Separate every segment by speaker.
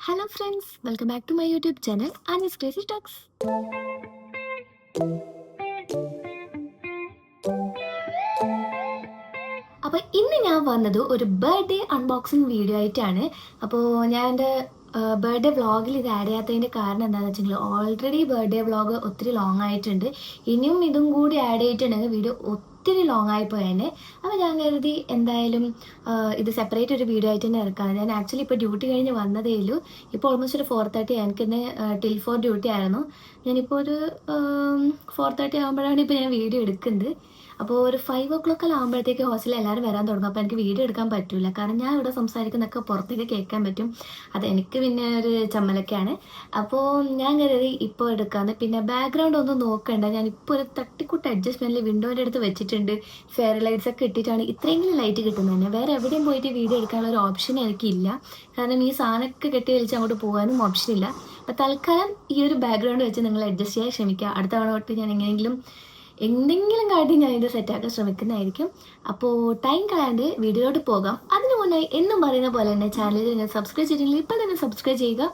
Speaker 1: Hello friends, welcome back to my YouTube channel Annie's Crazy Talks. അപ്പോൾ ഇന്ന് ഞാൻ വന്നത് ഒരു ബർത്ത്ഡേ അൺബോക്സിങ് വീഡിയോ ആയിട്ടാണ്. അപ്പോൾ ഞാൻ എൻ്റെ ബർത്ത്ഡേ വ്ളോഗിൽ ഇത് ആഡ് ചെയ്യാത്തതിൻ്റെ കാരണം എന്താണെന്ന് വെച്ചിട്ടുണ്ടെങ്കിൽ ഓൾറെഡി ബർത്ത്ഡേ വ്ളോഗ് ഒത്തിരി ലോങ് ആയിട്ടുണ്ട്. ഇനിയും ഇതും കൂടി ആഡ് ചെയ്തിട്ടുണ്ടെങ്കിൽ വീഡിയോ ഒത്തിരി ലോങ് ആയിപ്പോയേനെ. അപ്പോൾ ഞാൻ കരുതി എന്തായാലും ഇത് സെപ്പറേറ്റ് ഒരു വീഡിയോ ആയിട്ട് തന്നെ ഇറക്കാം. ഞാൻ ആക്ച്വലി ഇപ്പോൾ ഡ്യൂട്ടി കഴിഞ്ഞ് വന്നതേ ഉള്ളൂ. ഇപ്പോൾ ഓൾമോസ്റ്റ് ഒരു 4:30 എനിക്കിന്ന് ടിൽ 4 ഡ്യൂട്ടി ആയിരുന്നു. ഞാനിപ്പോൾ ഒരു 4:30 ആകുമ്പോഴാണ് ഇപ്പോൾ ഞാൻ വീഡിയോ എടുക്കുന്നത്. അപ്പോൾ ഒരു 5 o'clock ആകുമ്പോഴത്തേക്ക് ഹോസ്റ്റലിൽ എല്ലാവരും വരാൻ തുടങ്ങും. അപ്പോൾ എനിക്ക് വീഡിയോ എടുക്കാൻ പറ്റില്ല, കാരണം ഞാൻ ഇവിടെ സംസാരിക്കുന്നതൊക്കെ പുറത്തേക്ക് കേൾക്കാൻ പറ്റും. അത് എനിക്ക് പിന്നെ ഒരു ചമ്മലൊക്കെയാണ്. അപ്പോൾ ഞാൻ കരുതി ഇപ്പോൾ എടുക്കാമെന്ന്. പിന്നെ ബാക്ക്ഗ്രൗണ്ട് ഒന്നും നോക്കണ്ട, ഞാനിപ്പോൾ ഒരു തട്ടിക്കുട്ട് അഡ്ജസ്റ്റ്മെൻറ്റിൽ വിൻഡോൻ്റെ അടുത്ത് വെച്ചിട്ടുണ്ട്. ഫെയർ ലൈറ്റ്സ് ഒക്കെ ഇട്ടിട്ടാണ് ഇത്രയെങ്കിലും ലൈറ്റ് കിട്ടുന്നത് തന്നെ. വേറെ എവിടെയും പോയിട്ട് വീഡിയോ എടുക്കാനുള്ള ഒരു ഓപ്ഷൻ എനിക്കില്ല, കാരണം ഈ സാധനമൊക്കെ കെട്ടി വലിച്ച് അങ്ങോട്ട് പോകാനും ഓപ്ഷനില്ല. അപ്പോൾ തൽക്കാലം ഈ ഒരു ബാക്ക്ഗ്രൗണ്ട് വെച്ച് നിങ്ങൾ അഡ്ജസ്റ്റ് ചെയ്യാൻ ശ്രമിക്കുക. അടുത്ത തവണ തൊട്ട് ഞാൻ എന്തെങ്കിലും കാട്ടി ഞാൻ ഇത് സെറ്റാക്കാൻ ശ്രമിക്കുന്നതായിരിക്കും. അപ്പോൾ ടൈം കളയാണ്ട് വീഡിയോയിലോട്ട് പോകാം. അതിന് മുന്നേ എന്നും പറയുന്ന പോലെ തന്നെ ചാനലിൽ നിങ്ങൾ സബ്സ്ക്രൈബ് ചെയ്തിട്ടുണ്ടെങ്കിൽ ഇപ്പോൾ തന്നെ സബ്സ്ക്രൈബ് ചെയ്യുക.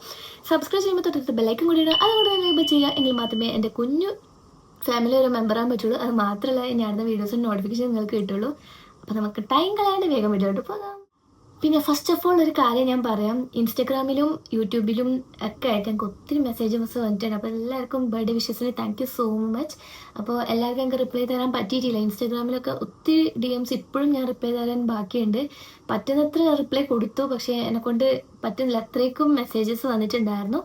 Speaker 1: സബ്സ്ക്രൈബ് ചെയ്യുമ്പോൾ തൊട്ടടുത്ത് ബെല്ലൈക്കൻ കൂടി ഇടുക. അതുകൊണ്ട് തന്നെ ഇപ്പോൾ ചെയ്യുക, എങ്കിൽ മാത്രമേ എൻ്റെ കുഞ്ഞു ഫാമിലി ഒരു മെമ്പറാൻ പറ്റുള്ളൂ. അത് മാത്രമല്ല ഞാനിടുന്ന വീഡിയോസിന് നോട്ടിഫിക്കേഷൻ നിങ്ങൾക്ക് കിട്ടുള്ളൂ. അപ്പോൾ നമുക്ക് ടൈം കളയാണ്ട് വേഗം വീഡിയോയിലോട്ട് പോകാം. പിന്നെ ഫസ്റ്റ് ഓഫ് ഓൾ ഒരു കാര്യം ഞാൻ പറയാം, ഇൻസ്റ്റഗ്രാമിലും യൂട്യൂബിലും ഒക്കെ ആയിട്ട് എനിക്ക് ഒത്തിരി മെസ്സേജസ് വന്നിട്ടുണ്ട്. അപ്പോൾ എല്ലാവർക്കും ബർത്ത്ഡേ വിഷസിന് താങ്ക് യു സോ മച്ച്. അപ്പോൾ എല്ലാവർക്കും എനിക്ക് റിപ്ലൈ തരാൻ പറ്റിയിട്ടില്ല. ഇൻസ്റ്റഗ്രാമിലൊക്കെ ഒത്തിരി DMs ഇപ്പോഴും ഞാൻ റിപ്ലൈ തരാൻ ബാക്കിയുണ്ട്. പറ്റുന്നത്ര റിപ്ലൈ കൊടുത്തു, പക്ഷേ എന്നെക്കൊണ്ട് പറ്റുന്നില്ല, അത്രയ്ക്കും മെസ്സേജസ് വന്നിട്ടുണ്ടായിരുന്നു.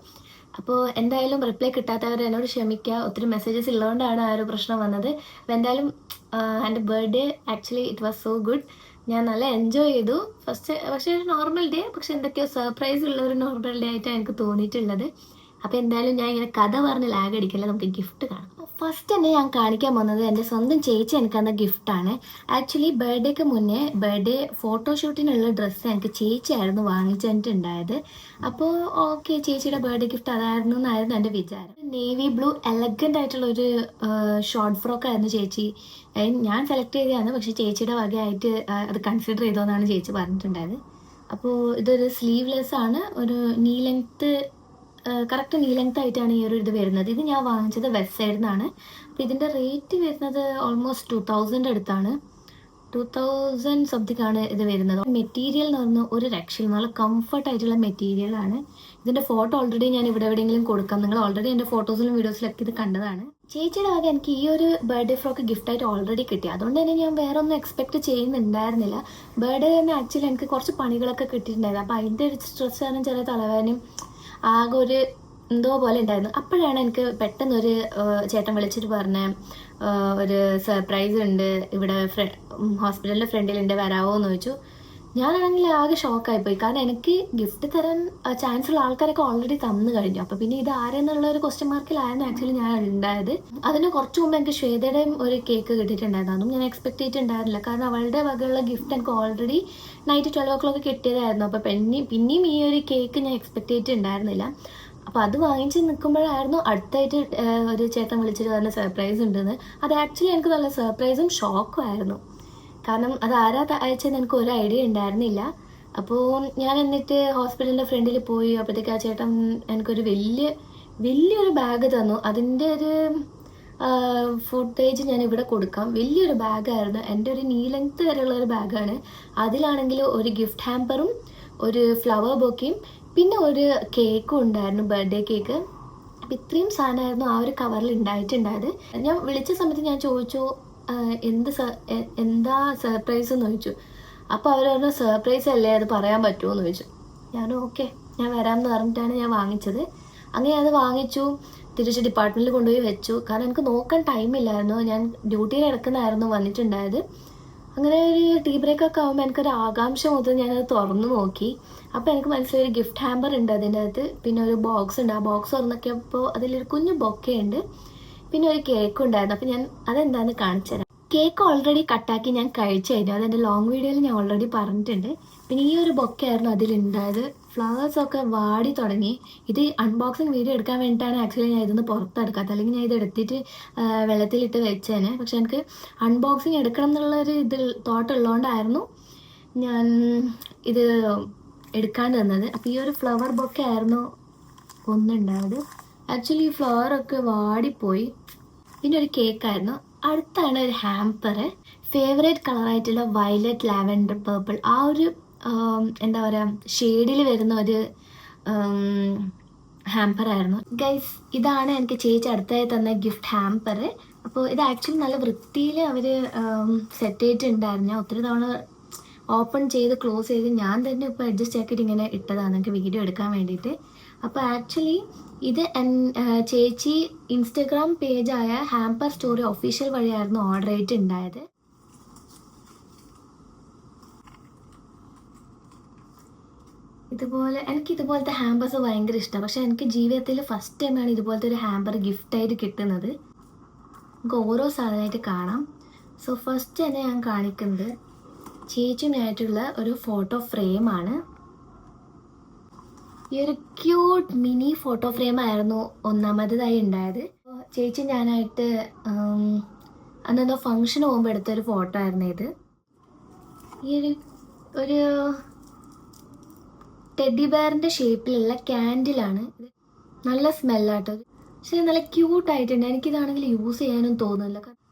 Speaker 1: അപ്പോൾ എന്തായാലും റിപ്ലൈ കിട്ടാത്തവർ എന്നോട് ക്ഷമിക്കുക. ഒത്തിരി മെസ്സേജസ് ഉള്ളതുകൊണ്ടാണ് ആ ഒരു പ്രശ്നം വന്നത്. അപ്പോൾ എന്തായാലും എൻ്റെ birthday actually it was so good. ഞാൻ നല്ല എൻജോയ് ചെയ്തു. പക്ഷേ ഒരു നോർമൽ ഡേ, പക്ഷെ എന്തൊക്കെയോ സർപ്രൈസ് ഉള്ള ഒരു നോർമൽ ഡേ ആയിട്ടാണ് എനിക്ക് തോന്നിയിട്ടുള്ളത്. അപ്പോൾ എന്തായാലും ഞാൻ ഇങ്ങനെ കഥ പറഞ്ഞ് ലാഗ് അടിക്കില്ല, നമുക്ക് ഗിഫ്റ്റ് കാണാം. ഫസ്റ്റ് തന്നെ ഞാൻ കാണിക്കാൻ പോകുന്നത് എൻ്റെ സ്വന്തം ചേച്ചി എനിക്ക് തന്ന ഗിഫ്റ്റാണ്. ആക്ച്വലി ബർത്ത്ഡേക്ക് മുന്നേ ബർത്ത്ഡേ ഫോട്ടോഷൂട്ടിനുള്ള ഡ്രസ്സ് എനിക്ക് ചേച്ചിയായിരുന്നു വാങ്ങിച്ചിട്ടുണ്ടായത്. അപ്പോൾ ഓക്കെ, ചേച്ചിയുടെ ബർത്ത്ഡേ ഗിഫ്റ്റ് അതായിരുന്നു എന്നായിരുന്നു എൻ്റെ വിചാരം. നേവി ബ്ലൂ എലഗൻ്റ് ആയിട്ടുള്ള ഒരു ഷോർട്ട് ഫ്രോക്കായിരുന്നു ചേച്ചി ഞാൻ സെലക്ട് ചെയ്തതാണ്. പക്ഷേ ചേച്ചിയുടെ വകയായിട്ട് അത് കൺസിഡർ ചെയ്തോന്നാണ് ചേച്ചി പറഞ്ഞിട്ടുണ്ടായത്. അപ്പോൾ ഇതൊരു സ്ലീവ്ലെസ് ആണ്, ഒരു നീ ലെങ്ത്ത്, കറക്റ്റ് നീ ലെങ്ത് ആയിട്ടാണ് ഈ ഒരു ഇത് വരുന്നത്. ഇത് ഞാൻ വാങ്ങിച്ചത് വെസ്റ്റ് സൈഡിൽ നിന്നാണ്. അപ്പോൾ ഇതിൻ്റെ റേറ്റ് വരുന്നത് ഓൾമോസ്റ്റ് 2000 അടുത്താണ്. 2000 സംതിങ് ആണ് ഇത് വരുന്നത്. മെറ്റീരിയൽ എന്ന് പറഞ്ഞാൽ ഒരു രക്ഷയിൽ നല്ല കംഫർട്ടായിട്ടുള്ള മെറ്റീരിയലാണ്. ഇതിൻ്റെ ഫോട്ടോ ഓൾറെഡി ഞാൻ ഇവിടെ എവിടെയെങ്കിലും കൊടുക്കാം, നിങ്ങൾ ഓൾറെഡി എൻ്റെ ഫോട്ടോസിലും വീഡിയോസിലൊക്കെ ഇത് കണ്ടതാണ്. ചേച്ചിയുടെ വക എനിക്ക് ഈ ഒരു ബർത്ത്ഡേ ഫ്രോക്ക് ഗിഫ്റ്റായിട്ട് ഓൾറെഡി കിട്ടി. അതുകൊണ്ട് തന്നെ ഞാൻ വേറെ ഒന്നും എക്സ്പെക്ട് ചെയ്യുന്നുണ്ടായിരുന്നില്ല. ബർത്ത്ഡേ തന്നെ ആക്ച്വലി എനിക്ക് കുറച്ച് പണികളൊക്കെ കിട്ടിയിട്ടുണ്ടായിരുന്നു. അപ്പോൾ അതിൻ്റെ ഒരു സ്ട്രെസ് കാരണം ചെറിയ തലവേദനയും ആകെ ഒരു എന്തോ പോലെ ഉണ്ടായിരുന്നു. അപ്പോഴാണ് എനിക്ക് പെട്ടെന്നൊരു ചേട്ടൻ വിളിച്ചിട്ട് പറഞ്ഞ ഒരു സർപ്രൈസ് ഉണ്ട് ഇവിടെ ഹോസ്പിറ്റലിൻ്റെ ഫ്രണ്ടിലുണ്ട്, വരാമോ എന്ന് ചോദിച്ചു. ഞാനാണെങ്കിൽ ആകെ ഷോക്കായിപ്പോയി, കാരണം എനിക്ക് ഗിഫ്റ്റ് തരാൻ ചാൻസ് ഉള്ള ആൾക്കാരൊക്കെ ഓൾറെഡി തന്നു കഴിഞ്ഞു. അപ്പോൾ പിന്നെ ഇത് ആരെന്നുള്ള ഒരു ക്വസ്റ്റ്യൻ മാർക്കിലായിരുന്നു ആക്ച്വലി ഞാൻ ഉണ്ടായത്. അതിന് കുറച്ച് മുമ്പ് എനിക്ക് ശ്വേതയുടെയും ഒരു കേക്ക് കിട്ടിയിട്ടുണ്ടായിരുന്നു. അതും ഞാൻ എക്സ്പെക്ട് ചെയ്തിട്ടുണ്ടായിരുന്നില്ല, കാരണം അവളുടെ വകയുള്ള ഗിഫ്റ്റ് എനിക്ക് ഓൾറെഡി നൈറ്റ് 12 o'clock കിട്ടിയതായിരുന്നു. അപ്പോൾ പിന്നെയും ഈ ഒരു കേക്ക് ഞാൻ എക്സ്പെക്ട് ചെയ്തിട്ടുണ്ടായിരുന്നില്ല. അപ്പോൾ അത് വാങ്ങിച്ച് നിൽക്കുമ്പോഴായിരുന്നു അടുത്തായിട്ട് ഒരു ചേട്ടൻ വിളിച്ചിട്ട് പറഞ്ഞ സർപ്രൈസ് ഉണ്ടെന്ന്. അത് ആക്ച്വലി എനിക്ക് നല്ല സർപ്രൈസും ഷോക്കും ആയിരുന്നു, കാരണം അത് ആരാ അയച്ചെന്ന് എനിക്ക് ഒരു ഐഡിയ ഉണ്ടായിരുന്നില്ല. അപ്പോൾ ഞാൻ എന്നിട്ട് ഹോസ്പിറ്റലിൻ്റെ ഫ്രണ്ടിൽ പോയി. അപ്പോഴത്തേക്ക് ആ ചേട്ടൻ എനിക്കൊരു വലിയൊരു ബാഗ് തന്നു. അതിൻ്റെ ഒരു ഫുട്ടേജ് ഞാൻ ഇവിടെ കൊടുക്കാം. വലിയൊരു ബാഗായിരുന്നു, എൻ്റെ ഒരു നീ ലെങ്ത്ത് വരെയുള്ള ഒരു ബാഗാണ്. അതിലാണെങ്കിൽ ഒരു ഗിഫ്റ്റ് ഹാമ്പറും ഒരു ഫ്ലവർ ബൊക്കെയും പിന്നെ ഒരു കേക്കും ഉണ്ടായിരുന്നു, ബർത്ത്ഡേ കേക്ക്. അപ്പം ഇത്രയും സാധനമായിരുന്നു ആ ഒരു കവറിൽ ഉണ്ടായിട്ടുണ്ടായത്. ഞാൻ വിളിച്ച സമയത്ത് ഞാൻ ചോദിച്ചു എന്താ സർപ്രൈസ് എന്ന് ചോദിച്ചു. അപ്പോൾ അവർ പറഞ്ഞു സർപ്രൈസ് അല്ലേ, അത് പറയാൻ പറ്റുമോ എന്ന് ചോദിച്ചു. ഞാൻ ഓക്കെ, ഞാൻ വരാമെന്ന് പറഞ്ഞിട്ടാണ് ഞാൻ വാങ്ങിച്ചത്. അങ്ങനെ അത് വാങ്ങിച്ചു, തിരിച്ച് ഡിപ്പാർട്ട്മെൻറ്റിൽ കൊണ്ടുപോയി വെച്ചു, കാരണം എനിക്ക് നോക്കാൻ ടൈമില്ലായിരുന്നു. ഞാൻ ഡ്യൂട്ടിയിൽ എടുക്കുന്നതായിരുന്നു വന്നിട്ടുണ്ടായത്. അങ്ങനെ ഒരു ടീ ബ്രേക്കൊക്കെ ആകുമ്പോൾ എനിക്കൊരു ആകാംക്ഷ മൊത്തം ഞാനത് തുറന്നു നോക്കി. അപ്പോൾ എനിക്ക് മനസ്സിലായി ഒരു ഗിഫ്റ്റ് ഹാമ്പർ ഉണ്ട് അതിൻ്റെ അകത്ത്, പിന്നെ ഒരു ബോക്സ് ഉണ്ട്. ആ ബോക്സ് തുറന്നൊക്കെയപ്പോൾ അതിലൊരു കുഞ്ഞു ബൊക്കെയുണ്ട്, പിന്നെ ഒരു കേക്ക് ഉണ്ടായിരുന്നു. അപ്പോൾ ഞാൻ അതെന്താണെന്ന് കാണിച്ചു തരാം. കേക്ക് ഓൾറെഡി കട്ടാക്കി ഞാൻ കഴിച്ചു കഴിഞ്ഞു, അതെൻ്റെ ലോങ് വീഡിയോയിൽ ഞാൻ ഓൾറെഡി പറഞ്ഞിട്ടുണ്ട്. പിന്നെ ഈ ഒരു ബൊക്കെയായിരുന്നു അതിലുണ്ടായത്. ഫ്ലവേഴ്സൊക്കെ വാടി തുടങ്ങി. ഇത് അൺബോക്സിങ് വീഡിയോ എടുക്കാൻ വേണ്ടിയിട്ടാണ് ആക്ച്വലി ഞാൻ ഇതൊന്ന് പുറത്തെടുക്കാത്തത്, അല്ലെങ്കിൽ ഞാൻ ഇത് എടുത്തിട്ട് വെള്ളത്തിലിട്ട് വെച്ചേനെ. പക്ഷെ എനിക്ക് അൺബോക്സിങ് എടുക്കണം എന്നുള്ളൊരു തോട്ട് ഉള്ളതുകൊണ്ടായിരുന്നു ഞാൻ ഇത് എടുക്കാൻ തന്നത്. അപ്പോൾ ഈ ഒരു ഫ്ലവർ ബൊക്കെ ആയിരുന്നു ഒന്നുണ്ടായത്. ആക്ച്വലി ഈ ഫ്ലവറൊക്കെ വാടിപ്പോയി. പിന്നെ ഒരു കേക്കായിരുന്നു. അടുത്താണ് ഒരു ഹാമ്പർ. ഫേവറേറ്റ് കളറായിട്ടുള്ള വയലറ്റ്, ലാവൻഡർ, പേർപ്പിൾ ആ ഒരു എന്താ പറയുക ഷെയ്ഡിൽ വരുന്ന ഒരു ഹാമ്പർ ആയിരുന്നു ഗൈസ്. ഇതാണ് എനിക്ക് ചേച്ചി അടുത്തായി തന്ന ഗിഫ്റ്റ് ഹാമ്പർ. അപ്പോൾ ഇത് ആക്ച്വലി നല്ല വൃത്തിയിൽ അവർ സെറ്റ് ചെയ്തിട്ടുണ്ടായിരുന്നു. ഞാൻ ഒത്തിരി തവണ ഓപ്പൺ ചെയ്ത് ക്ലോസ് ചെയ്ത് ഞാൻ തന്നെ ഇപ്പോൾ അഡ്ജസ്റ്റ് ആക്കിയിട്ട് ഇങ്ങനെ ഇട്ടതാണ് എനിക്ക് വീഡിയോ എടുക്കാൻ വേണ്ടിയിട്ട്. അപ്പോൾ ആക്ച്വലി ഇത് ചേച്ചി ഇൻസ്റ്റഗ്രാം പേജായ ഹാമ്പർ സ്റ്റോറി ഒഫീഷ്യൽ വഴിയായിരുന്നു ഓർഡർ ചെയ്തിട്ടുണ്ടായത്. എനിക്ക് ഇതുപോലത്തെ ഹാമ്പേഴ്സ് ഭയങ്കര ഇഷ്ടമാണ്. പക്ഷേ എനിക്ക് ജീവിതത്തിൽ ഫസ്റ്റ് ടൈമാണ് ഇതുപോലത്തെ ഒരു ഹാമ്പർ ഗിഫ്റ്റായിട്ട് കിട്ടുന്നത്. നമുക്ക് ഓരോ സാധനമായിട്ട് കാണാം. സോ ഫസ്റ്റ് തന്നെ ഞാൻ കാണിക്കുന്നത് ചേച്ചിയുമായിട്ടുള്ള ഒരു ഫോട്ടോ ഫ്രെയിമാണ്. ഈ ഒരു ക്യൂട്ട് മിനി ഫോട്ടോ ഫ്രെയിമായിരുന്നു ഒന്നാമതായി ഉണ്ടായത്. ചേച്ചി ഞാനായിട്ട് അന്നെന്തോ ഫങ്ഷൻ പോകുമ്പോൾ എടുത്തൊരു ഫോട്ടോ ആയിരുന്നു ഇത്. ഈ ഒരു ടെഡി ബെയറിൻ്റെ ഷേപ്പിലുള്ള ക്യാൻഡിലാണ്. നല്ല സ്മെല്ലാട്ടോ. പക്ഷേ നല്ല ക്യൂട്ടായിട്ടുണ്ട്. എനിക്കിതാണെങ്കിൽ യൂസ് ചെയ്യാനും തോന്നുന്നില്ല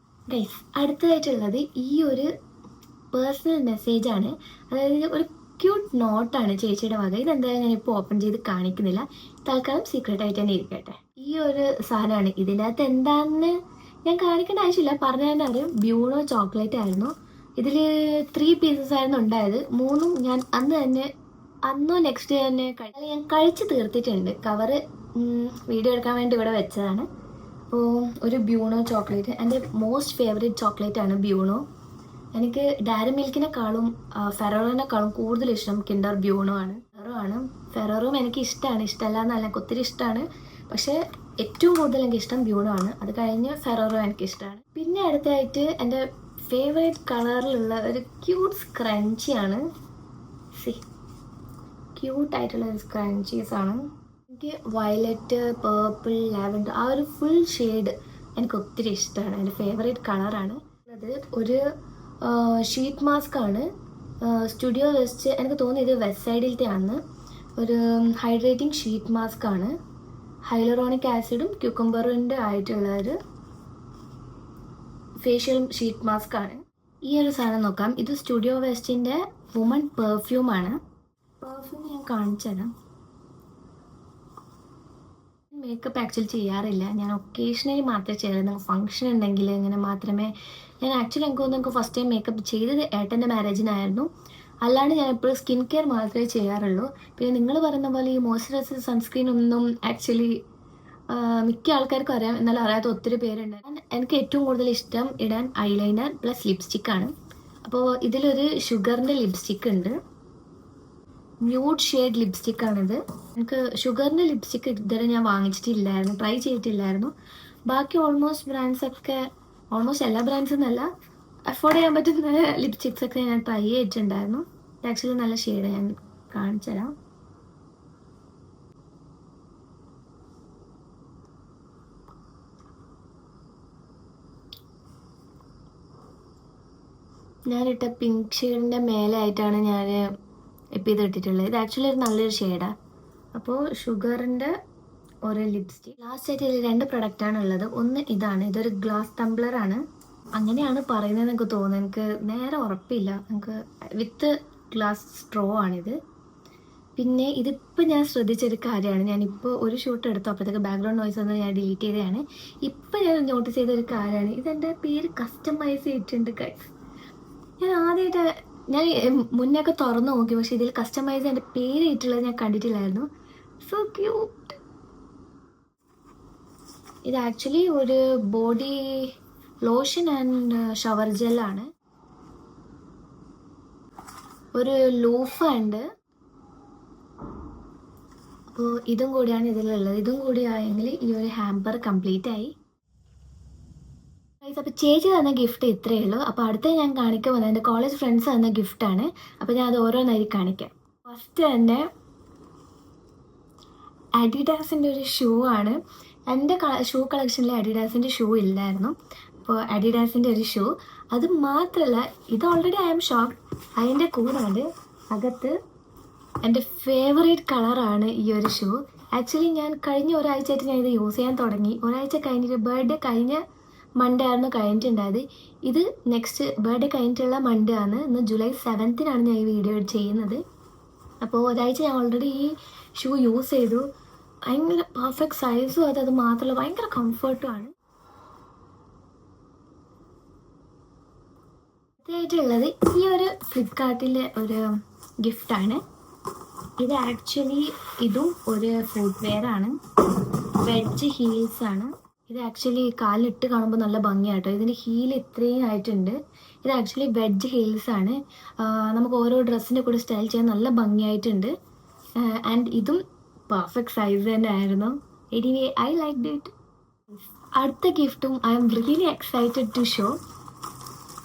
Speaker 1: ഗൈസ്. അടുത്തതായിട്ടുള്ളത് ഈ ഒരു പേഴ്സണൽ മെസ്സേജാണ്. അതായത് ഒരു ക്യൂട്ട് നോട്ടാണ് ചേച്ചിയുടെ വക. ഇതെന്തായാലും ഞാനിപ്പോൾ ഓപ്പൺ ചെയ്ത് കാണിക്കുന്നില്ല, തൽക്കാലം സീക്രട്ടായിട്ട് തന്നെ ഇരിക്കട്ടെ. ഈ ഒരു സാധനമാണ്. ഇതിനകത്ത് എന്താണെന്ന് ഞാൻ കാണിക്കേണ്ട ആവശ്യമില്ല, പറഞ്ഞാൽ അറിയും. ബ്യൂണോ ചോക്ലേറ്റ് ആയിരുന്നു. ഇതിൽ 3 പീസസ് ആയിരുന്നു ഉണ്ടായത്. 3ഉം ഞാൻ അന്നോ നെക്സ്റ്റ് ഡേ തന്നെ ഞാൻ കഴിച്ച് തീർത്തിട്ടുണ്ട്. കവറ് വീഡിയോ എടുക്കാൻ വേണ്ടി ഇവിടെ വെച്ചതാണ്. അപ്പോൾ ഒരു ബ്യൂണോ ചോക്ലേറ്റ്, എൻ്റെ മോസ്റ്റ് ഫേവറേറ്റ് ചോക്ലേറ്റ് ആണ് ബ്യൂണോ. എനിക്ക് ഡയറി മിൽക്കിനെക്കാളും ഫെറോറിനെക്കാളും കൂടുതൽ ഇഷ്ടം കിൻഡർ ബ്യൂണോ ആണ്. ഫെറോറും എനിക്ക് ഇഷ്ടമാണ്, ഇഷ്ടമല്ല എന്നല്ല, എനിക്ക് ഒത്തിരി ഇഷ്ടമാണ്. പക്ഷേ ഏറ്റവും കൂടുതൽ എനിക്ക് ഇഷ്ടം ബ്യൂണോ ആണ്. അത് കഴിഞ്ഞ് ഫെറോറും എനിക്ക് ഇഷ്ടമാണ്. പിന്നെ അടുത്തായിട്ട് എൻ്റെ ഫേവറേറ്റ് കളറിലുള്ള ഒരു ക്യൂട്ട് സ്ക്രഞ്ചിയാണ്. ക്യൂട്ടായിട്ടുള്ള ഒരു സ്ക്രഞ്ചീസാണ്. എനിക്ക് വയലറ്റ്, പേർപ്പിൾ, ലാവൻഡർ ആ ഒരു ഫുൾ ഷെയ്ഡ് എനിക്ക് ഒത്തിരി ഇഷ്ടമാണ്. എൻ്റെ ഫേവറേറ്റ് കളറാണ്. അത് ഒരു ഷീറ്റ് മാസ്ക് ആണ്. സ്റ്റുഡിയോ വെസ്റ്റ്, എനിക്ക് തോന്നി ഇത് വെസ്റ്റ് സൈഡിലത്തെ ആണ്. ഒരു ഹൈഡ്രേറ്റിംഗ് ഷീറ്റ് മാസ്ക് ആണ്. ഹൈലറോണിക് ആസിഡും ക്യൂക്കംബറിൻ്റെ ആയിട്ടുള്ള ഒരു ഫേഷ്യൽ ഷീറ്റ് മാസ്ക് ആണ്. ഈ ഒരു സാധനം നോക്കാം. ഇത് സ്റ്റുഡിയോ വെസ്റ്റിൻ്റെ വുമൺ പെർഫ്യൂമാണ്. പെർഫ്യൂം ഞാൻ കാണിച്ചുതരാം. മേക്കപ്പ് ആക്ച്വലി ചെയ്യാറില്ല. ഞാൻ ഒക്കേഷണലി മാത്രമേ ചെയ്യാറുള്ളൂ. ഫംഗ്ഷൻ ഉണ്ടെങ്കിൽ ഇങ്ങനെ മാത്രമേ ഞാൻ ആക്ച്വലി എനിക്ക് ഫസ്റ്റ് ടൈം മേക്കപ്പ് ചെയ്തത് ഏട്ടൻ്റെ മാരേജിനായിരുന്നു. അല്ലാണ്ട് ഞാൻ എപ്പോഴും സ്കിൻ കെയർ മാത്രമേ ചെയ്യാറുള്ളൂ. പിന്നെ നിങ്ങൾ പറയുന്ന പോലെ ഈ മോയ്സ്ചറൈസർ, സൺസ്ക്രീൻ ഒന്നും ആക്ച്വലി മിക്ക ആൾക്കാർക്കും അറിയാം, എന്നാലും അറിയാത്ത ഒത്തിരി പേരുണ്ട്. എനിക്ക് ഏറ്റവും കൂടുതൽ ഇഷ്ടം ഇടാൻ ഐലൈനർ പ്ലസ് ലിപ്സ്റ്റിക്കാണ്. അപ്പോൾ ഇതിലൊരു ഷുഗറിൻ്റെ ലിപ്സ്റ്റിക്ക് ഉണ്ട്. ന്യൂഡ് ഷെയ്ഡ് ലിപ്സ്റ്റിക്കാണിത്. എനിക്ക് ഷുഗറിൻ്റെ ലിപ്സ്റ്റിക്ക് ഇതുവരെ ഞാൻ വാങ്ങിച്ചിട്ടില്ലായിരുന്നു, ട്രൈ ചെയ്തിട്ടില്ലായിരുന്നു. ബാക്കി ഓൾമോസ്റ്റ് എല്ലാ ബ്രാൻഡ്സും എന്നല്ല, അഫോർഡ് ചെയ്യാൻ പറ്റുന്ന ലിപ്സ്റ്റിക്സൊക്കെ ഞാൻ ട്രൈ ചെയ്തിട്ടുണ്ടായിരുന്നു. ആക്ച്വലി നല്ല ഷെയ്ഡ് ഞാൻ കാണിച്ചു തരാം. ഞാനിട്ട പിങ്ക് ഷെയ്ഡിൻ്റെ മേലായിട്ടാണ് ഞാൻ ഇപ്പോൾ ഇത് ഇട്ടിട്ടുള്ളത്. ഇത് ആക്ച്വലി ഒരു നല്ലൊരു ഷെയ്ഡാണ്. അപ്പോൾ ഷുഗറിൻ്റെ ഒരു ലിപ്സ്റ്റിക്. ലാസ്റ്റ് ആയിട്ട് ഇതിൽ 2 പ്രൊഡക്റ്റാണ് ഉള്ളത്. ഒന്ന് ഇതാണ്, ഇതൊരു ഗ്ലാസ് ടംബ്ലറാണ്. അങ്ങനെയാണ് പറയുന്നത് എനിക്ക് തോന്നുന്നത്, എനിക്ക് നേരെ ഉറപ്പില്ല. നമുക്ക് വിത്ത് ഗ്ലാസ് സ്ട്രോ ആണിത്. പിന്നെ ഇതിപ്പോൾ ഞാൻ ശ്രദ്ധിച്ചൊരു കാര്യമാണ്. ഞാനിപ്പോൾ ഒരു ഷൂട്ട് എടുത്തു, അപ്പോഴത്തേക്ക് ബാക്ക്ഗ്രൗണ്ട് നോയ്സ് ഒന്ന് ഞാൻ ഡിലീറ്റ് ചെയ്തതാണ്. ഇപ്പോൾ ഞാൻ നോട്ടീസ് ചെയ്തൊരു കാര്യമാണ്, ഇതെൻ്റെ പേര് കസ്റ്റമൈസ് ചെയ്തിട്ടുണ്ട് ഗൈസ്. ഞാൻ ആദ്യമായിട്ട് മുന്നൊക്കെ തുറന്നു നോക്കി, പക്ഷെ ഇതിൽ കസ്റ്റമൈസ് എൻ്റെ പേര് ഇട്ടുള്ളത് ഞാൻ കണ്ടിട്ടില്ലായിരുന്നു. So cute. ഇത് ആക്ച്വലി ഒരു ബോഡി ലോഷൻ ആൻഡ് ഷവർ ജെല്ലാണ്. ഒരു ലൂഫ ഉണ്ട്. അപ്പോൾ ഇതും കൂടിയാണ് ഇതിലുള്ളത്. ഇതും കൂടി ആയെങ്കിൽ ഈ ഒരു ഹാമ്പർ കംപ്ലീറ്റ് ആയി. അപ്പോൾ ചേച്ചി തന്ന ഗിഫ്റ്റ് ഇത്രയേ ഉള്ളൂ. അപ്പോൾ അടുത്ത ഞാൻ കാണിക്കാൻ വന്നത് എൻ്റെ കോളേജ് ഫ്രണ്ട്സ് തന്ന ഗിഫ്റ്റാണ്. അപ്പോൾ ഞാൻ അത് ഓരോന്നായി കാണിക്കാം. ഫസ്റ്റ് തന്നെ അഡിഡാസിൻ്റെ ഒരു ഷൂ ആണ്. എൻ്റെ ഷൂ കളക്ഷനിൽ അഡിഡാസിൻ്റെ ഷൂ ഇല്ലായിരുന്നു. അപ്പോൾ അഡിഡാസിൻ്റെ ഒരു ഷൂ. അത് മാത്രമല്ല, ഇത് ഓൾറെഡി ഐ ആം ഷോക്ക്ഡ്. അതിൻ്റെ കൂടാണ്ട് അകത്ത് എൻ്റെ ഫേവറേറ്റ് കളറാണ് ഈ ഒരു ഷൂ. ആക്ച്വലി ഞാൻ കഴിഞ്ഞ ഒരാഴ്ചയായിട്ട് ഞാൻ ഇത് യൂസ് ചെയ്യാൻ തുടങ്ങി. ഒരാഴ്ച കഴിഞ്ഞിട്ട് ബർത്ത്ഡേ കഴിഞ്ഞ മൺഡേ ആയിരുന്നു കഴിഞ്ഞിട്ടുണ്ടായത്. ഇത് നെക്സ്റ്റ് ബർത്ത്ഡേ കഴിഞ്ഞിട്ടുള്ള മൺഡേ ആണ്. ഇന്ന് ജൂലൈ 7 ഞാൻ ഈ വീഡിയോ ചെയ്യുന്നത്. അപ്പോൾ ഒരാഴ്ച ഞാൻ ഓൾറെഡി ഈ ഷൂ യൂസ് ചെയ്തു. ഭയങ്കര പെർഫെക്റ്റ് സൈസും അത് മാത്രമല്ല ഭയങ്കര കംഫർട്ടുമാണ്. ആയിട്ടുള്ളത് ഈ ഒരു ഫ്ലിപ്കാർട്ടിലെ ഒരു ഗിഫ്റ്റാണ്. ഇത് ആക്ച്വലി ഇതും ഒരു ഫുട്വെയർ ആണ്. വെഡ്ജ് ഹീൽസ് ആണ്. ഇത് ആക്ച്വലി കാലിട്ട് കാണുമ്പോൾ നല്ല ഭംഗിയാട്ടോ. ഇതിൻ്റെ ഹീൽ ഇത്രയും ആയിട്ടുണ്ട്. ഇത് ആക്ച്വലി വെഡ്ജ് ഹീൽസ് ആണ്. നമുക്ക് ഓരോ ഡ്രസ്സിൻ്റെ കൂടെ സ്റ്റൈൽ ചെയ്യാൻ നല്ല ഭംഗിയായിട്ടുണ്ട്. ആൻഡ് ഇതും പെർഫെക്റ്റ് സൈസ് തന്നെ ആയിരുന്നു. Anyway I like it. അടുത്ത ഗിഫ്റ്റും I'm really excited to show.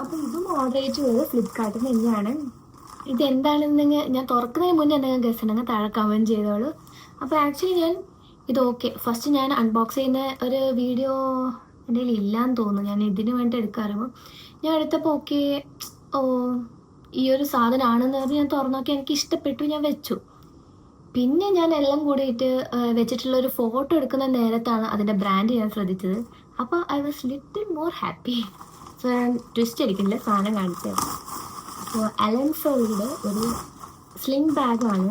Speaker 1: അപ്പോൾ ഇതും ഓർഡർ ചെയ്തിട്ടുള്ളത് ഫ്ലിപ്കാർട്ടിൽ തന്നെയാണ്. ഇതെന്താണെന്ന് ഞാൻ തുറക്കുന്നതിന് മുന്നേ എന്തെങ്കിലും ഗസ് ഉണ്ടെങ്കിൽ താഴെ കമൻറ്റ് ചെയ്തോളൂ. അപ്പോൾ ആക്ച്വലി ഞാൻ ഇത് ഓക്കെ ഫസ്റ്റ് ഞാൻ അൺബോക്സ് ചെയ്യുന്ന ഒരു വീഡിയോ എൻ്റെ കയ്യിൽ ഇല്ലയെന്ന് തോന്നുന്നു. ഞാൻ ഇതിന് വേണ്ടി എടുക്കാറുമ്പോൾ ഞാൻ എടുത്തപ്പോൾ ഓക്കെ ഈ ഒരു സാധനമാണെന്ന് പറഞ്ഞ് ഞാൻ തുറന്നു നോക്കി. എനിക്ക് ഇഷ്ടപ്പെട്ടു, ഞാൻ വെച്ചു. പിന്നെ ഞാൻ എല്ലാം കൂടിയിട്ട് വെച്ചിട്ടുള്ളൊരു ഫോട്ടോ എടുക്കുന്ന നേരത്താണ് അതിൻ്റെ ബ്രാൻഡ് ഞാൻ ശ്രദ്ധിച്ചത്. അപ്പോൾ I was little more happy. So ഞാൻ ട്വിസ്റ്റ് അടിക്കുന്നില്ല, സാധനം കാണിച്ചത്. അപ്പോൾ അലൻ സോളിയുടെ ഒരു സ്ലിംഗ് ബാഗാണ്.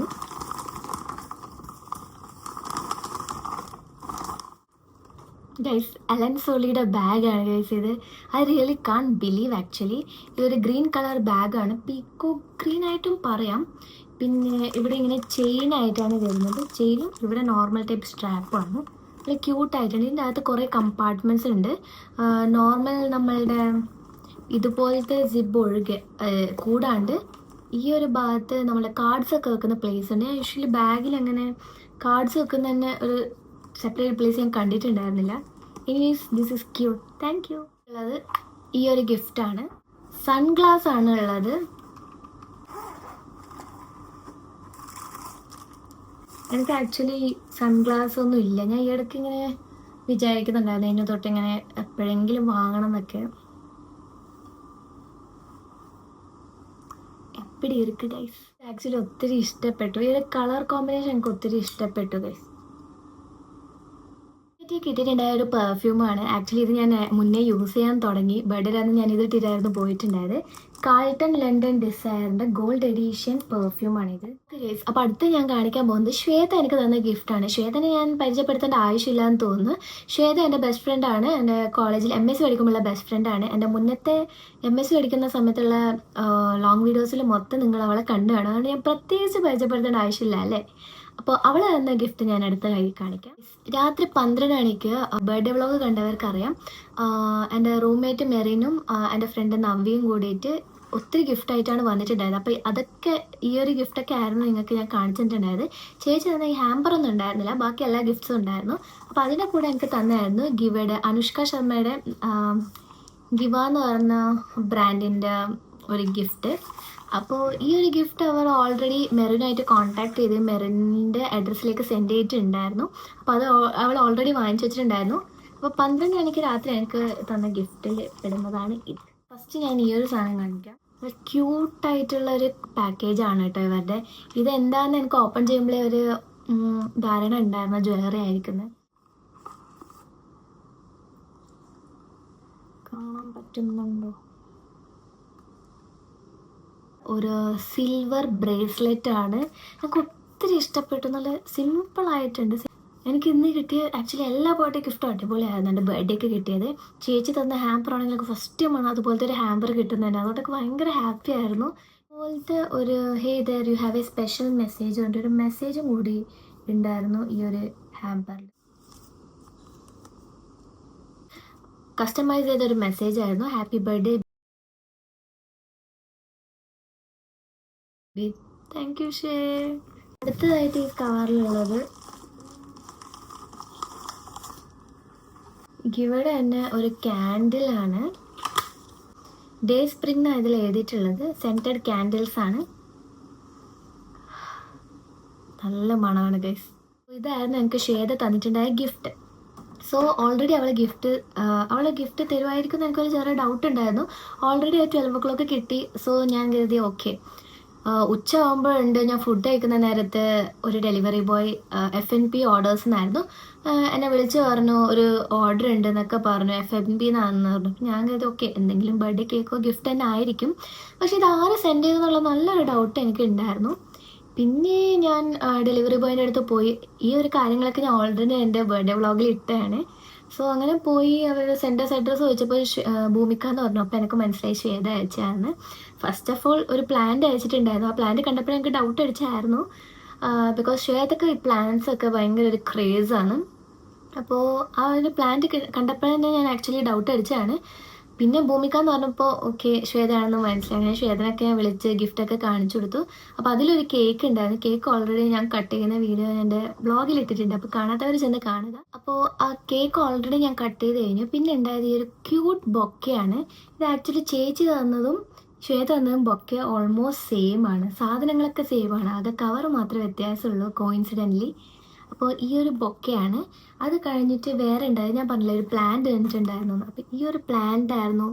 Speaker 1: ഗൈസ് അലൻ സോളിയുടെ ബാഗാണ് ഗൈസ് ഇത്. I really can't believe actually. ഇതൊരു ഗ്രീൻ കളർ ബാഗാണ്. പീക്കോ ഗ്രീൻ ആയിട്ടും പറയാം. പിന്നെ ഇവിടെ ഇങ്ങനെ ചെയിൻ ആയിട്ടാണ് വരുന്നത്. ചെയിനും ഇവിടെ നോർമൽ ടൈപ്പ് സ്ട്രാപ്പാണ്. നല്ല ക്യൂട്ടായിട്ടുണ്ട്. ഇതിൻ്റെ അകത്ത് കുറേ കമ്പാർട്ട്മെൻറ്റ്സ് ഉണ്ട്. നോർമൽ നമ്മളുടെ ഇതുപോലത്തെ സിബ് ഒഴികെ കൂടാണ്ട് ഈ ഒരു ഭാഗത്ത് നമ്മളെ കാർഡ്സൊക്കെ വെക്കുന്ന പ്ലേസ് ഉണ്ട്. ഞാൻ യൂഷ്വലി ബാഗിൽ അങ്ങനെ കാർഡ്സ് വെക്കുന്ന തന്നെ ഒരു സെപ്പറേറ്റ് പ്ലേസ് ഞാൻ കണ്ടിട്ടുണ്ടായിരുന്നില്ല. Anyways this is cute. Thank you. ഉള്ളത് ഈ ഒരു ഗിഫ്റ്റാണ്. സൺഗ്ലാസ് ആണ് ഉള്ളത്. എനിക്ക് ആക്ച്വലി സൺഗ്ലാസ് ഒന്നും ഇല്ല. ഞാൻ ഈ ഇടയ്ക്ക് ഇങ്ങനെ വിചാരിക്കുന്നുണ്ടായിരുന്നു അതിന് തൊട്ട് ഇങ്ങനെ എപ്പോഴെങ്കിലും വാങ്ങണം എന്നൊക്കെ. എപ്പിടി ഇருக்கு ഗൈസ്. ആക്ച്വലി ഒത്തിരി ഇഷ്ടപ്പെട്ടു. ഈ ഒരു കളർ കോമ്പിനേഷൻ എനിക്ക് ഒത്തിരി ഇഷ്ടപ്പെട്ടു ഗൈസ്. കിട്ടിയിട്ടുണ്ടായ ഒരു പെർഫ്യൂമാണ്. ആക്ച്വലി ഇത് ഞാൻ മുന്നേ യൂസ് ചെയ്യാൻ തുടങ്ങി. ബർത്ത്ഡേയിലാണ് ഞാൻ ഇത് ഇട്ടിട്ടായിരുന്നു പോയിട്ടുണ്ടായത്. കാൾട്ടൺ ലണ്ടൻ ഡിസയറിൻ്റെ ഗോൾഡ് എഡീഷൻ പെർഫ്യൂമാണിത്. അപ്പോൾ അടുത്ത് ഞാൻ കാണിക്കാൻ പോകുന്നത് ശ്വേത എനിക്ക് തന്ന ഗിഫ്റ്റാണ്. ശ്വേതനെ ഞാൻ പരിചയപ്പെടുത്തേണ്ട ആവശ്യമില്ല എന്ന് തോന്നുന്നു. ശ്വേത എൻ്റെ ബെസ്റ്റ് ഫ്രണ്ടാണ്. എൻ്റെ കോളേജിൽ MSc പഠിക്കുമ്പോഴുള്ള ബെസ്റ്റ് ഫ്രണ്ടാണ്. എൻ്റെ മുന്നത്തെ MSc പഠിക്കുന്ന സമയത്തുള്ള ലോങ് വീഡിയോസിൽ മൊത്തം നിങ്ങൾ അവളെ കണ്ടു കാണും. അതുകൊണ്ട് ഞാൻ പ്രത്യേകിച്ച് പരിചയപ്പെടുത്തേണ്ട ആവശ്യമില്ല അല്ലേ. അപ്പോൾ അവൾ തന്ന ഗിഫ്റ്റ് ഞാൻ അടുത്ത കൈ കാണിക്കാം. രാത്രി 12 മണിക്ക് ബർത്ത്ഡേ വ്ളോഗ് കണ്ടവർക്കറിയാം. എൻ്റെ റൂംമേറ്റ് മെറിനും എൻ്റെ ഫ്രണ്ട് നവ്യയും കൂടിയിട്ട് ഒത്തിരി ഗിഫ്റ്റായിട്ടാണ് വന്നിട്ടുണ്ടായത്. അപ്പോൾ അതൊക്കെ ഈ ഒരു ഗിഫ്റ്റൊക്കെ ആയിരുന്നു നിങ്ങൾക്ക് ഞാൻ കാണിച്ചിട്ടുണ്ടായത്. ചേച്ചി തന്നെ ഈ ഹാമ്പറൊന്നും ഉണ്ടായിരുന്നില്ല, ബാക്കി എല്ലാ ഗിഫ്റ്റ്സും ഉണ്ടായിരുന്നു. അപ്പോൾ അതിൻ്റെ കൂടെ എനിക്ക് തന്നായിരുന്നു ഗിവയുടെ അനുഷ്ക ശർമ്മയുടെ ഗിവ എന്ന് പറഞ്ഞ ബ്രാൻഡിൻ്റെ ഒരു ഗിഫ്റ്റ്. അപ്പോൾ ഈ ഒരു ഗിഫ്റ്റ് അവർ ഓൾറെഡി മെറിനായിട്ട് കോൺടാക്ട് ചെയ്ത് മെറിൻ്റെ അഡ്രസ്സിലേക്ക് സെൻഡ് ചെയ്തിട്ടുണ്ടായിരുന്നു. അപ്പോൾ അത് അവൾ ഓൾറെഡി വാങ്ങിച്ചു വെച്ചിട്ടുണ്ടായിരുന്നു. അപ്പോൾ 12 മണിക്ക് രാത്രി എനിക്ക് തന്ന ഗിഫ്റ്റിൽ ഇടുന്നതാണ് ഇത്. ഫസ്റ്റ് ഞാൻ ഈ ഒരു സാധനം കാണിക്കാം. ഒരു ക്യൂട്ടായിട്ടുള്ള ഒരു പാക്കേജാണ് കേട്ടോ ഇവരുടെ. ഇതെന്താണെന്ന് എനിക്ക് ഓപ്പൺ ചെയ്യുമ്പോഴേ ഒരു ധാരണ ഉണ്ടായിരുന്ന ജ്വല്ലറി ആയിരിക്കുന്നത്. കാണാൻ പറ്റുന്നുണ്ടോ? ഒരു സിൽവർ ബ്രേസ്ലെറ്റ് ആണ്. എനിക്ക് ഒത്തിരി ഇഷ്ടപ്പെട്ടു. നല്ല സിമ്പിളായിട്ടുണ്ട്. എനിക്ക് ഇന്ന് കിട്ടിയ ആക്ച്വലി എല്ലാ ബർത്ത്ഡേ ഗിഫ്റ്റും അടിപൊളിയായിരുന്നു. എൻ്റെ ബർത്ത്ഡേക്ക് കിട്ടിയത് ചേച്ചി തന്ന ഹാമ്പർ ആണെങ്കിൽ എനിക്ക് ഫസ്റ്റ് ടൈമാണ് അതുപോലത്തെ ഒരു ഹാമ്പർ കിട്ടുന്നതന്നെ. അതുകൊണ്ടൊക്കെ ഭയങ്കര ഹാപ്പി ആയിരുന്നു. അതുപോലത്തെ ഒരു hey there you have a special message ഉണ്ട്, ഒരു മെസ്സേജും കൂടി ഉണ്ടായിരുന്നു ഈ ഒരു ഹാമ്പറിൽ. കസ്റ്റമൈസ് ചെയ്തൊരു മെസ്സേജ് ആയിരുന്നു. Happy birthday. താങ്ക് യു ഷേ. അടുത്തതായിട്ട് ഈ കവറിലുള്ളത് ഇവിടെ തന്നെ ഒരു ക്യാൻഡിലാണ്. ഡേ സ്പ്രിംഗ് എന്നാണ് ഇതിൽ എഴുതിയിട്ടുള്ളത്. സെൻറ്റഡ് ക്യാൻഡിൽസ് ആണ്. നല്ല മണമാണ് ഗൈസ്. ഇതായിരുന്നു എനിക്ക് ശ്വേത തന്നിട്ടുണ്ടായ ഗിഫ്റ്റ്. സോ ഓൾറെഡി അവളെ ഗിഫ്റ്റ് തരുമായിരിക്കും എന്ന് എനിക്കൊരു ചെറിയ ഡൗട്ട് ഉണ്ടായിരുന്നു. ഓൾറെഡി 12 o'clock കിട്ടി. സോ ഞാൻ കരുതി ഓക്കെ ഉച്ച ആകുമ്പോഴുണ്ട് ഞാൻ ഫുഡ് കഴിക്കുന്ന നേരത്ത് ഒരു ഡെലിവറി ബോയ് F&B ഓർഡേഴ്സിനായിരുന്നു എന്നെ വിളിച്ച് പറഞ്ഞു ഒരു ഓർഡർ ഉണ്ട് എന്നൊക്കെ പറഞ്ഞു F&B എന്നാണെന്ന് പറഞ്ഞു. ഞാൻ കരുതി ഓക്കെ എന്തെങ്കിലും ബർത്ത്ഡേ കേക്കോ ഗിഫ്റ്റ് തന്നെ ആയിരിക്കും. പക്ഷേ ഇത് ആര് സെൻഡ് ചെയ്തെന്നുള്ള നല്ലൊരു ഡൗട്ട് എനിക്ക് ഉണ്ടായിരുന്നു. പിന്നെ ഞാൻ ഡെലിവറി ബോയിൻ്റെ അടുത്ത് പോയി. ഈ ഒരു കാര്യങ്ങളൊക്കെ ഞാൻ ഓൾറെഡി എൻ്റെ ബർത്ത്ഡേ വ്ളോഗിൽ ഇട്ടതാണ്. സോ അങ്ങനെ പോയി അവർ സെൻറ്റേഴ്സ് അഡ്രസ്സ് ചോദിച്ചപ്പോൾ ഭൂമിക എന്ന് പറഞ്ഞു. അപ്പോൾ എനിക്ക് മനസ്സിലായി ശ്വേത അയച്ചതാണ്. ഫസ്റ്റ് ഓഫ് ഓൾ ഒരു പ്ലാന്റ് അയച്ചിട്ടുണ്ടായിരുന്നു. ആ പ്ലാന്റ് കണ്ടപ്പോൾ എനിക്ക് ഡൗട്ട് അടിച്ചായിരുന്നു. ബിക്കോസ് ശ്വേതക്ക് ഈ പ്ലാന്റ്സ് ഒക്കെ ഭയങ്കര ഒരു ക്രേസാണ്. അപ്പോൾ ആ ഒരു പ്ലാന്റ് കണ്ടപ്പോൾ തന്നെ ഞാൻ ആക്ച്വലി ഡൗട്ട് അടിച്ചതാണ്. പിന്നെ ഭൂമിക എന്ന് പറഞ്ഞപ്പോൾ ഓക്കെ ശ്വേതയാണെന്ന് മനസ്സിലായി. ഞാൻ ശ്വേതനൊക്കെ ഞാൻ വിളിച്ച് ഗിഫ്റ്റൊക്കെ കാണിച്ചു കൊടുത്തു. അപ്പോൾ അതിലൊരു കേക്ക് ഉണ്ടായിരുന്നു. കേക്ക് ഓൾറെഡി ഞാൻ കട്ട് ചെയ്യുന്ന വീഡിയോ എൻ്റെ ബ്ലോഗിൽ ഇട്ടിട്ടുണ്ട്. അപ്പോൾ കാണാത്തവർ ചെന്ന് കാണുക. അപ്പോൾ ആ കേക്ക് ഓൾറെഡി ഞാൻ കട്ട് ചെയ്ത് കഴിഞ്ഞു. പിന്നെ ഉണ്ടായത് ഈ ഒരു ക്യൂട്ട് ബൊക്കെയാണ്. ഇത് ആക്ച്വലി ചേച്ചി തന്നതും ശ്വേത തന്നതും ബൊക്കെ ഓൾമോസ്റ്റ് സെയിം ആണ്. സാധനങ്ങളൊക്കെ സെയിം ആണ്. അത് കവർ മാത്രമേ വ്യത്യാസമുള്ളൂ കോയിൻസിഡൻ്റലി. അപ്പോൾ ഈ ഒരു ബൊക്കെയാണ്. അത് കഴിഞ്ഞിട്ട് വേറെ ഉണ്ടായത് ഞാൻ പറഞ്ഞില്ല ഒരു പ്ലാന്റ് തന്നിട്ടുണ്ടായിരുന്നു. അപ്പോൾ ഈ ഒരു പ്ലാന്റ് ആയിരുന്നു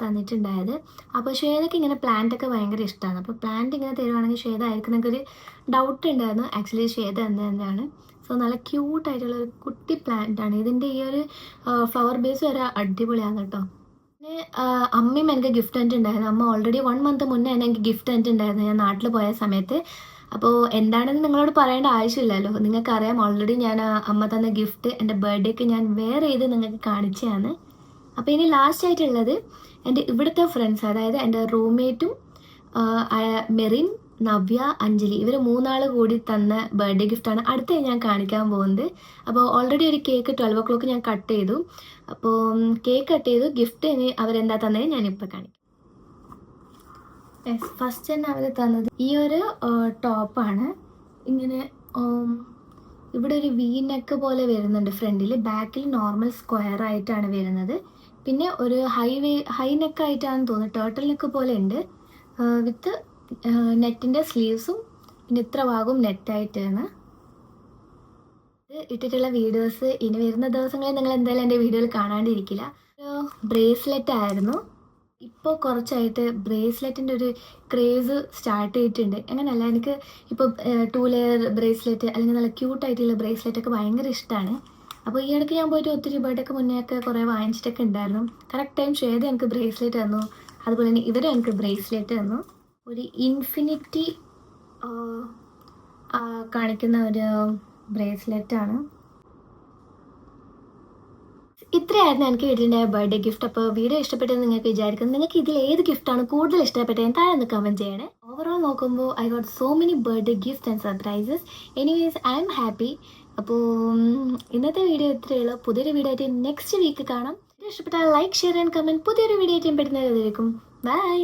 Speaker 1: തന്നിട്ടുണ്ടായത്. അപ്പോൾ ശ്വേതയ്ക്ക് ഇങ്ങനെ പ്ലാന്റൊക്കെ ഭയങ്കര ഇഷ്ടമാണ്. അപ്പോൾ പ്ലാന്റ് ഇങ്ങനെ തരുവാണെങ്കിൽ ശ്വേത ആയിരിക്കും എന്നൊക്കെ ഒരു ഡൗട്ട് ഉണ്ടായിരുന്നു. ആക്ച്വലി ശ്വേത തന്നെയാണ്. സോ നല്ല ക്യൂട്ടായിട്ടുള്ളൊരു കുട്ടി പ്ലാന്റാണ്. ഇതിൻ്റെ ഈ ഒരു ഫ്ലവർ ബേസ് വരെ അടിപൊളിയാണ് കേട്ടോ. പിന്നെ അമ്മയും എനിക്ക് ഗിഫ്റ്റ് തന്നിട്ടുണ്ടായിരുന്നു. അമ്മ ഓൾറെഡി 1 month മുന്നേ തന്നെ എനിക്ക് ഗിഫ്റ്റ് തന്നിട്ടുണ്ടായിരുന്നു ഞാൻ നാട്ടിൽ പോയ സമയത്ത്. അപ്പോൾ എന്താണെന്ന് നിങ്ങളോട് പറയേണ്ട ആവശ്യമില്ലല്ലോ, നിങ്ങൾക്കറിയാം ഓൾറെഡി. ഞാൻ അമ്മ തന്ന ഗിഫ്റ്റ് എൻ്റെ ബർത്ത്ഡേക്ക് ഞാൻ വെയർ ചെയ്ത് നിങ്ങൾക്ക് കാണിച്ചതാണ്. അപ്പോൾ ഇനി ലാസ്റ്റ് ആയിട്ടുള്ളത് എൻ്റെ ഇവിടുത്തെ ഫ്രണ്ട്സ്, അതായത് എൻ്റെ റൂംമേറ്റും മെറിൻ, നവ്യ, അഞ്ജലി, ഇവർ 3 കൂടി തന്ന ബർത്ത്ഡേ ഗിഫ്റ്റാണ് അടുത്ത ഞാൻ കാണിക്കാൻ പോകുന്നത്. അപ്പോൾ ഓൾറെഡി ഒരു കേക്ക് 12 o'clock ഞാൻ കട്ട് ചെയ്തു. അപ്പോൾ കേക്ക് കട്ട് ചെയ്തു. ഗിഫ്റ്റ് ഇനി അവരെന്താ തന്നത് ഞാനിപ്പോൾ കാണിക്കാം. ഫസ്റ്റ് തന്നെ അവർ തന്നത് ഈ ഒരു ടോപ്പാണ്. ഇങ്ങനെ ഇവിടെ ഒരു വി നെക്ക് പോലെ വരുന്നുണ്ട് ഫ്രണ്ടിൽ. ബാക്കിൽ നോർമൽ സ്ക്വയർ ആയിട്ടാണ് വരുന്നത്. പിന്നെ ഒരു ഹൈ നെക്കായിട്ടാണെന്ന് തോന്നുന്നു, ടേർട്ടിൽ നെക്ക് പോലെ ഉണ്ട്. വിത്ത് നെറ്റിൻ്റെ സ്ലീവ്സും പിന്നെ ഇത്ര ഭാഗവും നെറ്റായിട്ടാണ്. ഇട്ടിട്ടുള്ള വീഡിയോസ് ഇനി വരുന്ന ദിവസങ്ങളിൽ നിങ്ങൾ എന്തായാലും എൻ്റെ വീഡിയോയിൽ കാണാണ്ടിരിക്കില്ല. ഒരു ബ്രേസ്ലെറ്റ് ആയിരുന്നു. ഇപ്പോൾ കുറച്ചായിട്ട് ബ്രേസ്ലെറ്റിൻ്റെ ഒരു ക്രേസ് സ്റ്റാർട്ട് ചെയ്തിട്ടുണ്ട്. അങ്ങനെയല്ല, എനിക്ക് ഇപ്പോൾ 2 layer ബ്രേസ്ലെറ്റ് അല്ലെങ്കിൽ നല്ല ക്യൂട്ടായിട്ടുള്ള ബ്രേസ്ലെറ്റൊക്കെ ഭയങ്കര ഇഷ്ടമാണ്. അപ്പോൾ ഈ ഇടയ്ക്ക് ഞാൻ പോയിട്ട് ഒത്തിരി ബർത്ത്ഡേക്ക് മുന്നേ ഒക്കെ കുറേ വാങ്ങിച്ചിട്ടൊക്കെ ഉണ്ടായിരുന്നു. കറക്റ്റ് ടൈം ശ്വേത എനിക്ക് ബ്രേസ്ലെറ്റ് തന്നു. അതുപോലെ തന്നെ ഇവരെ എനിക്ക് ബ്രേസ്ലെറ്റ് തന്നു. ഒരു ഇൻഫിനിറ്റി കാണിക്കുന്ന ഒരു ബ്രേസ്ലെറ്റാണ്. ഇത്രയായിരുന്നു എനിക്ക് കിട്ടിയിട്ടുണ്ടായ ബർത്ത്ഡേ ഗിഫ്റ്റ്. അപ്പോൾ വീഡിയോ ഇഷ്ടപ്പെട്ടെന്ന് നിങ്ങൾക്ക് വിചാരിക്കുന്നു. നിങ്ങൾക്ക് ഇതിൽ ഏത് ഗിഫ്റ്റാണ് കൂടുതൽ ഇഷ്ടപ്പെട്ടത് താഴെ ഒന്ന് കമൻറ്റ് ചെയ്യണേ. ഓവറോൾ നോക്കുമ്പോൾ I got so many birthday gift and surprises. Anyways I am happy. അപ്പോൾ ഇന്നത്തെ വീഡിയോ ഇത്രയേ ഉള്ളൂ. പുതിയൊരു വീഡിയോ ആയിട്ട് നെക്സ്റ്റ് വീക്ക് കാണാം. ഇഷ്ടപ്പെട്ടാൽ ലൈക്ക്, ഷെയർ ആൻഡ് കമൻറ്റ്. പുതിയൊരു വീഡിയോ ആയിട്ട് പെടുന്നതായിരിക്കും. ബൈ.